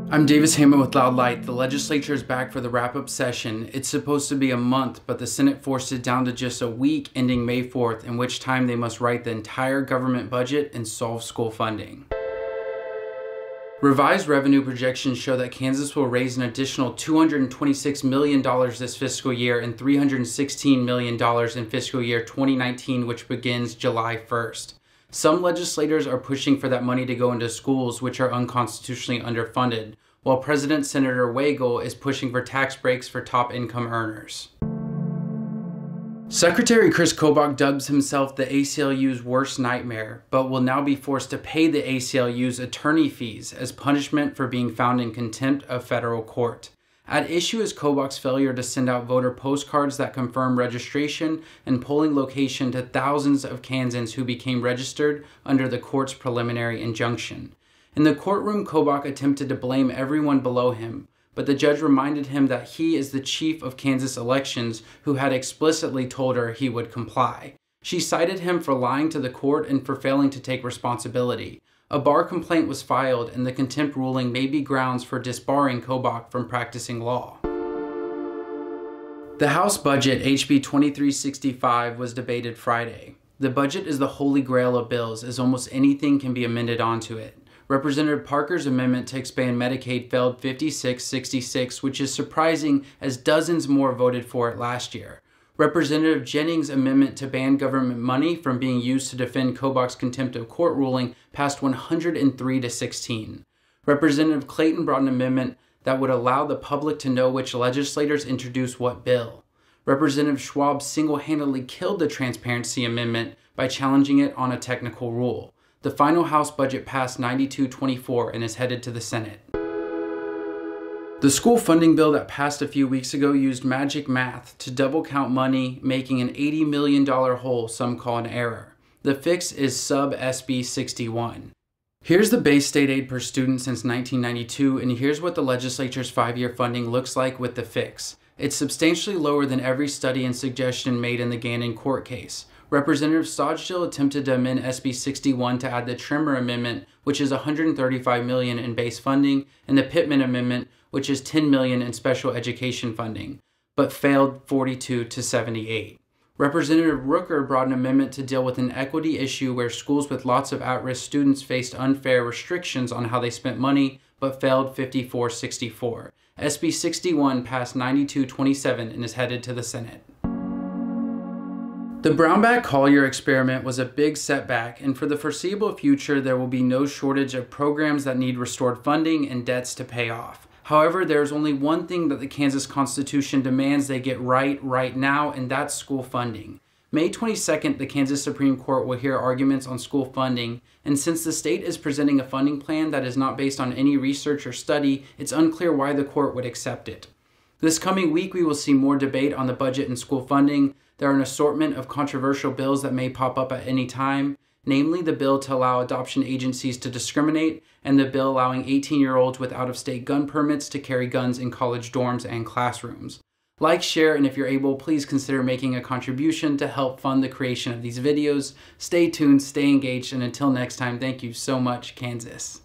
I'm Davis Hammond with Loud Light. The legislature is back for the wrap-up session. It's supposed to be a month, but the Senate forced it down to just a week ending May 4th, in which time they must write the entire government budget and solve school funding. Revised revenue projections show that Kansas will raise an additional $226 million this fiscal year and $316 million in fiscal year 2019, which begins July 1st. Some legislators are pushing for that money to go into schools which are unconstitutionally underfunded, while Senator Wagle is pushing for tax breaks for top income earners. Secretary Chris Kobach dubs himself the ACLU's worst nightmare, but will now be forced to pay the ACLU's attorney fees as punishment for being found in contempt of federal court. At issue is Kobach's failure to send out voter postcards that confirm registration and polling location to thousands of Kansans who became registered under the court's preliminary injunction. In the courtroom, Kobach attempted to blame everyone below him, but the judge reminded him that he is the chief of Kansas elections who had explicitly told her he would comply. She cited him for lying to the court and for failing to take responsibility. A bar complaint was filed, and the contempt ruling may be grounds for disbarring Kobach from practicing law. The House budget, HB 2365, was debated Friday. The budget is the holy grail of bills, as almost anything can be amended onto it. Representative Parker's amendment to expand Medicaid failed 56-66, which is surprising as dozens more voted for it last year. Representative Jennings' amendment to ban government money from being used to defend Kobach's contempt of court ruling passed 103-16. Representative Clayton brought an amendment that would allow the public to know which legislators introduced what bill. Representative Schwab single-handedly killed the transparency amendment by challenging it on a technical rule. The final House budget passed 92-24 and is headed to the Senate. The school funding bill that passed a few weeks ago used magic math to double count money, making an $80 million hole some call an error. The fix is sub SB 61. Here's the base state aid per student since 1992, and here's what the legislature's 5-year funding looks like with the fix. It's substantially lower than every study and suggestion made in the Gannon court case. Representative Stodgdale attempted to amend SB 61 to add the Trimmer Amendment, which is $135 million in base funding, and the Pittman Amendment, which is $10 million in special education funding, but failed 42-78. Representative Rooker brought an amendment to deal with an equity issue where schools with lots of at-risk students faced unfair restrictions on how they spent money, but failed 54-64. SB 61 passed 92-27 and is headed to the Senate. The Brownback-Collier experiment was a big setback, and for the foreseeable future, there will be no shortage of programs that need restored funding and debts to pay off. However, there is only one thing that the Kansas Constitution demands they get right now, and that's school funding. May 22nd, the Kansas Supreme Court will hear arguments on school funding, and since the state is presenting a funding plan that is not based on any research or study, it's unclear why the court would accept it. This coming week, we will see more debate on the budget and school funding. There are an assortment of controversial bills that may pop up at any time, namely the bill to allow adoption agencies to discriminate and the bill allowing 18-year-olds with out-of-state gun permits to carry guns in college dorms and classrooms. Like, share, and if you're able, please consider making a contribution to help fund the creation of these videos. Stay tuned, stay engaged, and until next time, thank you so much, Kansas.